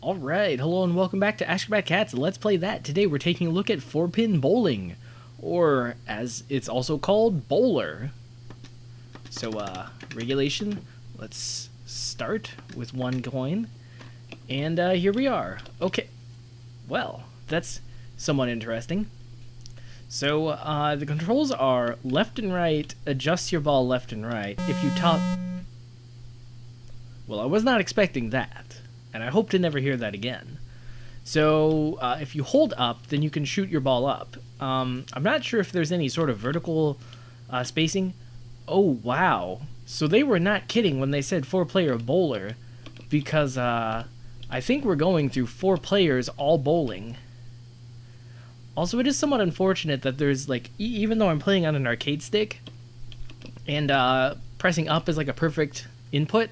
Alright, hello and welcome back to Ashgabat Cats. Let's play that. Today we're taking a look at 4-pin bowling, or as it's also called, bowler. So, regulation, let's start with one coin, and here we are. Okay, well, that's somewhat interesting. So, the controls are left and right, adjust your ball left and right. If you top... Well, I was not expecting that. And I hope to never hear that again. So, if you hold up, then you can shoot your ball up. I'm not sure if there's any sort of vertical spacing. Oh, wow. So they were not kidding when they said 4-player bowler, because I think we're going through 4 players all bowling. Also, it is somewhat unfortunate that there's, like, even though I'm playing on an arcade stick, and pressing up is like a perfect input,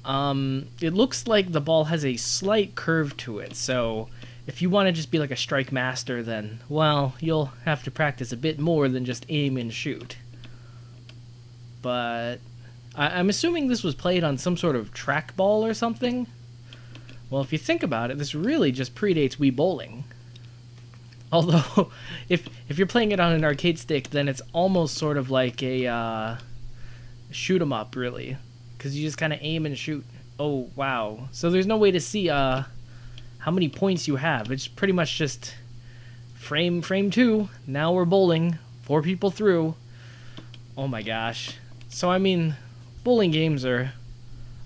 it looks like the ball has a slight curve to it, so if you want to just be like a strike master, then, well, you'll have to practice a bit more than just aim and shoot. But I'm assuming this was played on some sort of trackball or something. Well, if you think about it, this really just predates Wii Bowling. Although, if you're playing it on an arcade stick, then it's almost sort of like a shoot 'em up, really. Because you just kind of aim and shoot. Oh, wow. So there's no way to see how many points you have. It's pretty much just frame 2. Now we're bowling. 4 people through. Oh my gosh. So, I mean, bowling games are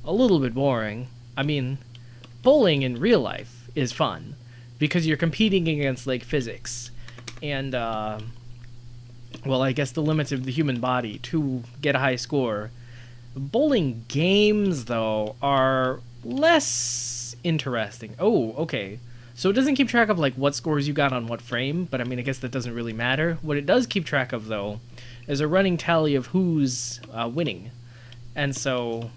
a little bit boring. I mean, bowling in real life is fun. Because you're competing against, like, physics. And, well, I guess the limits of the human body to get a high score. Bowling games, though, are less interesting. Oh, okay. So it doesn't keep track of, like, what scores you got on what frame, but I mean, I guess that doesn't really matter. What it does keep track of, though, is a running tally of who's winning. And so,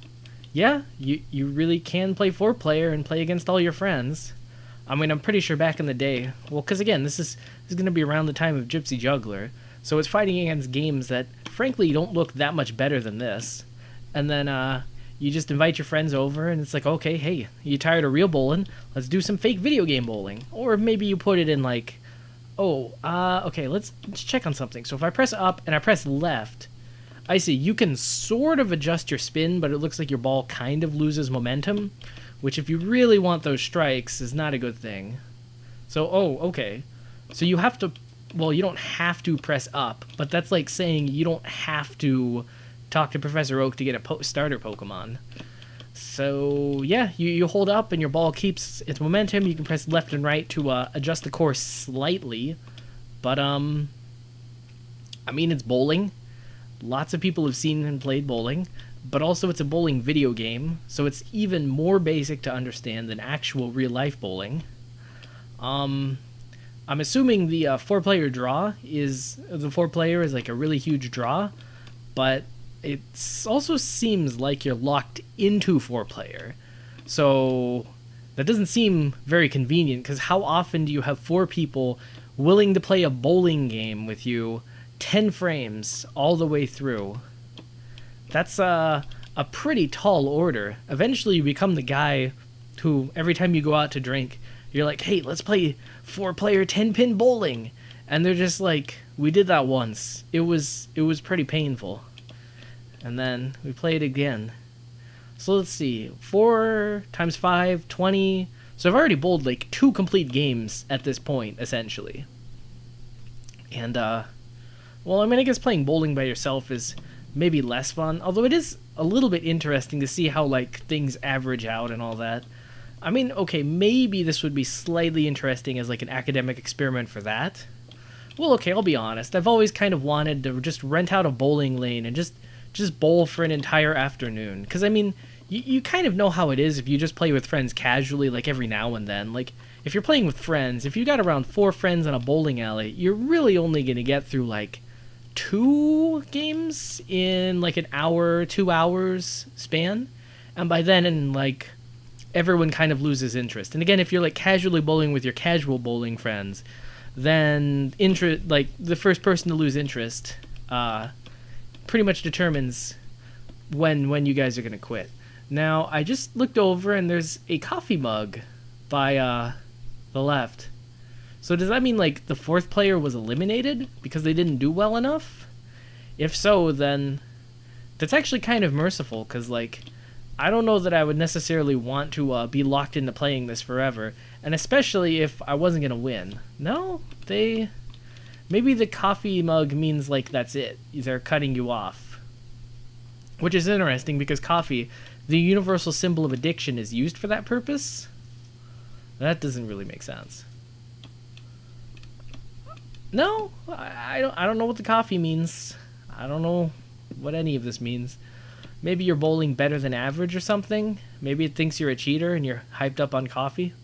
yeah, you really can play 4-player and play against all your friends. I mean, I'm pretty sure back in the day, well, because again, this is going to be around the time of Gypsy Juggler, so it's fighting against games that, frankly, don't look that much better than this. And then you just invite your friends over, and it's like, okay, hey, you tired of real bowling? Let's do some fake video game bowling. Or maybe you put it in like, oh, okay, let's check on something. So if I press up and I press left, I see you can sort of adjust your spin, but it looks like your ball kind of loses momentum, which if you really want those strikes is not a good thing. So, oh, okay. So you have to, well, you don't have to press up, but that's like saying you don't have to talk to Professor Oak to get a starter Pokemon. So, yeah, you hold up and your ball keeps its momentum. You can press left and right to adjust the course slightly. But, I mean, it's bowling. Lots of people have seen and played bowling. But also it's a bowling video game, so it's even more basic to understand than actual real-life bowling. I'm assuming the 4-player draw is... The 4-player is like a really huge draw, but it also seems like you're locked into 4-player. So that doesn't seem very convenient, because how often do you have 4 people willing to play a bowling game with you 10 frames all the way through? That's a pretty tall order. Eventually you become the guy who, every time you go out to drink, you're like, hey, let's play 4-player 10-pin bowling. And they're just like, we did that once. It was pretty painful. And then we play it again. So let's see. 4 times 5, 20. So I've already bowled like 2 complete games at this point, essentially. And, well, I mean, I guess playing bowling by yourself is maybe less fun. Although it is a little bit interesting to see how, like, things average out and all that. I mean, okay, maybe this would be slightly interesting as, like, an academic experiment for that. Well, okay, I'll be honest. I've always kind of wanted to just rent out a bowling lane and just bowl for an entire afternoon. Because, I mean, you kind of know how it is if you just play with friends casually, like, every now and then. Like, if you're playing with friends, if you got around 4 friends in a bowling alley, you're really only going to get through, like, 2 games in, like, an hour, 2 hours span. And by then, like, everyone kind of loses interest. And again, if you're, like, casually bowling with your casual bowling friends, then, like, the first person to lose interest, pretty much determines when you guys are going to quit. Now, I just looked over and there's a coffee mug by the left. So does that mean like the fourth player was eliminated because they didn't do well enough? If so, then that's actually kind of merciful, because like I don't know that I would necessarily want to be locked into playing this forever, and especially if I wasn't gonna win. No, maybe the coffee mug means like that's it. They're cutting you off, which is interesting because coffee, the universal symbol of addiction, is used for that purpose. That doesn't really make sense. No, I don't know what the coffee means. I don't know what any of this means. Maybe you're bowling better than average or something. Maybe it thinks you're a cheater and you're hyped up on coffee.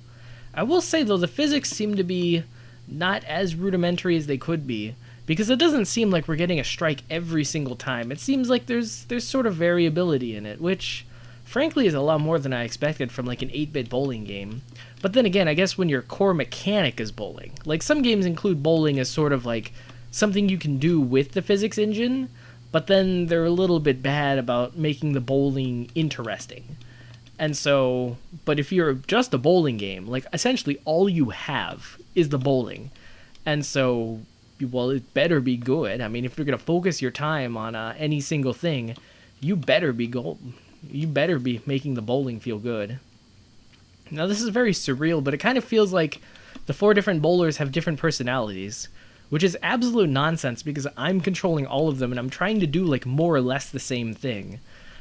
I will say, though, the physics seem to be not as rudimentary as they could be, because it doesn't seem like we're getting a strike every single time. It seems like there's sort of variability in it, which frankly is a lot more than I expected from like an 8-bit bowling game. But then again, I guess when your core mechanic is bowling, like some games include bowling as sort of like something you can do with the physics engine, but then they're a little bit bad about making the bowling interesting. And so, but if you're just a bowling game, like essentially all you have is the bowling. And so, well, it better be good. I mean, if you're going to focus your time on any single thing, you better be you better be making the bowling feel good. Now, this is very surreal, but it kind of feels like the 4 different bowlers have different personalities, which is absolute nonsense because I'm controlling all of them and I'm trying to do like more or less the same thing.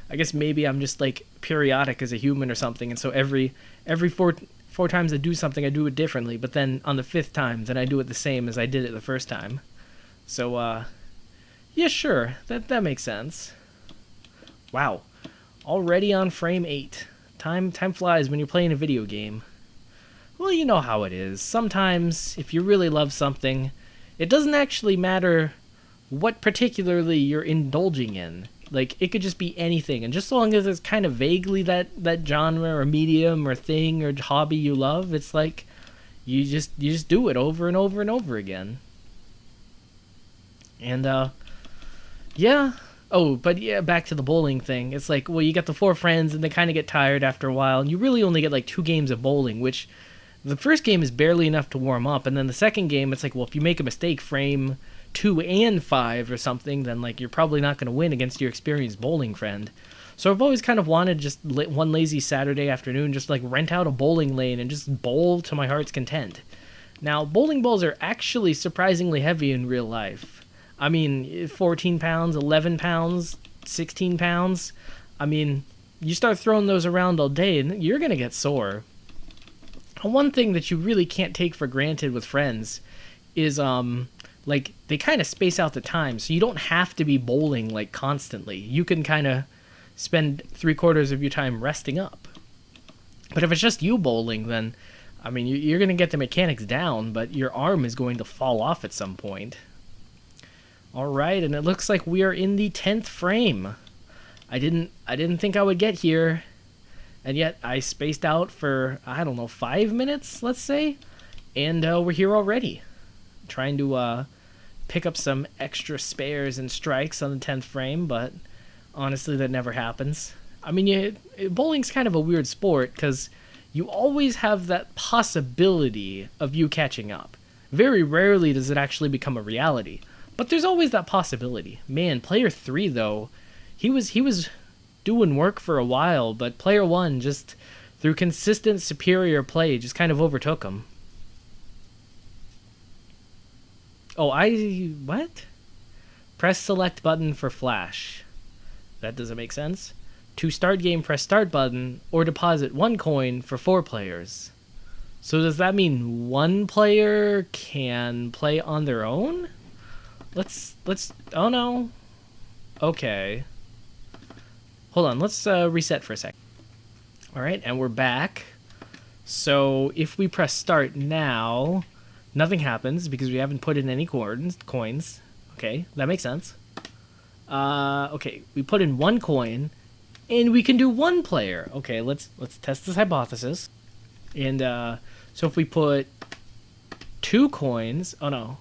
I guess maybe I'm just like periodic as a human or something, and so every four times I do something, I do it differently, but then on the 5th time, then I do it the same as I did it the first time. So, yeah, sure, that makes sense. Wow, already on frame 8. Time flies when you're playing a video game. Well, you know how it is. Sometimes, if you really love something, it doesn't actually matter what particularly you're indulging in. Like, it could just be anything, and just so long as it's kind of vaguely that genre or medium or thing or hobby you love, it's like you just do it over and over and over again. And yeah. Oh, but yeah, back to the bowling thing. It's like, well, you got the 4 friends and they kind of get tired after a while, and you really only get like 2 games of bowling, which the first game is barely enough to warm up, and then the second game, it's like, well, if you make a mistake frame 2 and 5 or something, then like you're probably not going to win against your experienced bowling friend. So I've always kind of wanted just one lazy Saturday afternoon, just like rent out a bowling lane and just bowl to my heart's content. Now, bowling balls are actually surprisingly heavy in real life. I mean, 14 pounds, 11 pounds, 16 pounds. I mean, you start throwing those around all day and you're going to get sore. One thing that you really can't take for granted with friends is, like, they kind of space out the time, so you don't have to be bowling, like, constantly. You can kind of spend 3/4 of your time resting up. But if it's just you bowling, then, I mean, you're going to get the mechanics down, but your arm is going to fall off at some point. Alright, and it looks like we are in the 10th frame. I didn't think I would get here, and yet I spaced out for, I don't know, 5 minutes, let's say, and we're here already. Trying to pick up some extra spares and strikes on the 10th frame, but honestly that never happens. I mean, bowling's kind of a weird sport because you always have that possibility of you catching up. Very rarely does it actually become a reality. But there's always that possibility. Man, player 3 though, he was doing work for a while, but player 1 just through consistent superior play just kind of overtook him. Oh, what? Press select button for flash. That doesn't make sense. To start game, press start button or deposit 1 coin for 4 players. So does that mean 1 player can play on their own? Let's, oh no. Okay. Hold on, let's reset for a sec. Alright, and we're back. So if we press start now, nothing happens because we haven't put in any coins. Okay, that makes sense. Okay, we put in 1 coin, and we can do 1 player. Okay, let's test this hypothesis. And so if we put 2 coins, oh no.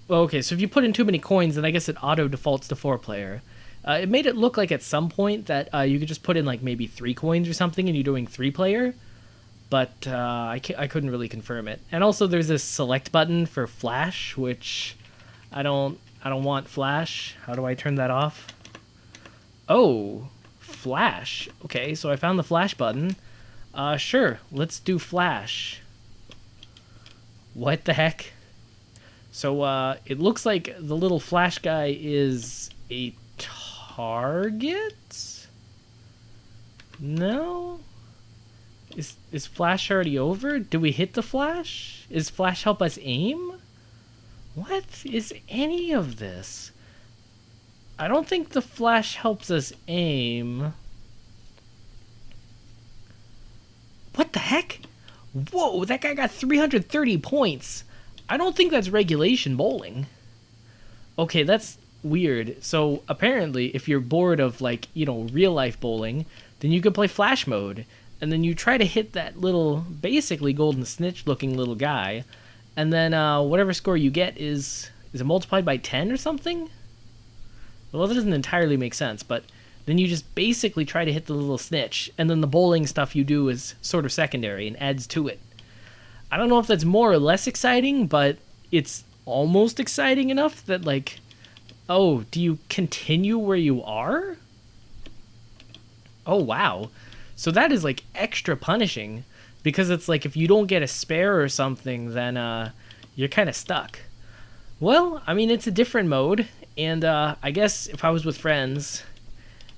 Okay, so if you put in too many coins, then I guess it auto defaults to 4 player. It made it look like at some point that you could just put in like maybe 3 coins or something and you're doing 3-player, but I couldn't really confirm it. And also there's this select button for flash, which I don't want flash. How do I turn that off? Oh, flash. Okay, so I found the flash button. Sure, let's do flash. What the heck? So it looks like the little flash guy is a target? No? Is flash already over? Do we hit the flash? Is flash help us aim? What is any of this? I don't think the flash helps us aim. What the heck? Whoa, that guy got 330 points. I don't think that's regulation bowling. Okay, that's weird. So apparently, if you're bored of, like, you know, real life bowling, then you can play flash mode. And then you try to hit that little, basically golden snitch looking little guy. And then whatever score you get is it multiplied by 10 or something? Well, that doesn't entirely make sense, but then you just basically try to hit the little snitch, and then the bowling stuff you do is sort of secondary and adds to it. I don't know if that's more or less exciting, but it's almost exciting enough that, like, oh, do you continue where you are? Oh, wow. So that is, like, extra punishing, because it's like if you don't get a spare or something, then you're kind of stuck. Well, I mean, it's a different mode, and I guess if I was with friends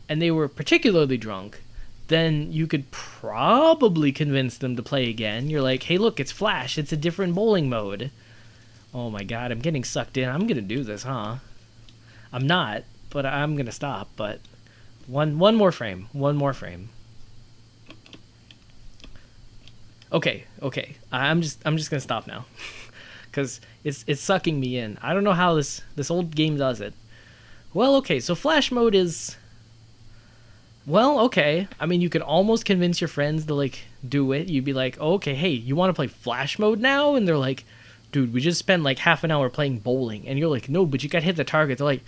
and they were particularly drunk, then you could probably convince them to play again. You're like, hey, look, it's Flash. It's a different bowling mode. Oh my god, I'm getting sucked in. I'm going to do this, huh? I'm not, but I'm going to stop. But one more frame. One more frame. Okay. I'm just going to stop now. Because it's sucking me in. I don't know how this old game does it. Well, okay, so Flash mode is... Well, okay. I mean, you could almost convince your friends to, like, do it. You'd be like, oh, okay, hey, you want to play Flash mode now? And they're like, dude, we just spent, like, half an hour playing bowling. And you're like, no, but you gotta hit the target. They're like,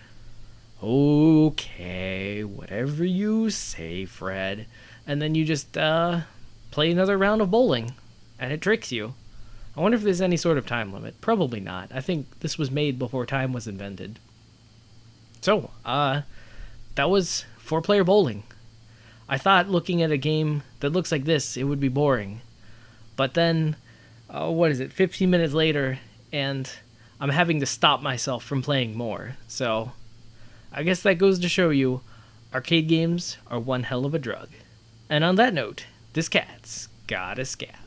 okay, whatever you say, Fred. And then you just play another round of bowling. And it tricks you. I wonder if there's any sort of time limit. Probably not. I think this was made before time was invented. So, that was 4-player bowling. I thought looking at a game that looks like this, it would be boring. But then, 15 minutes later, and I'm having to stop myself from playing more. So, I guess that goes to show you, arcade games are one hell of a drug. And on that note, this cat's got a scat.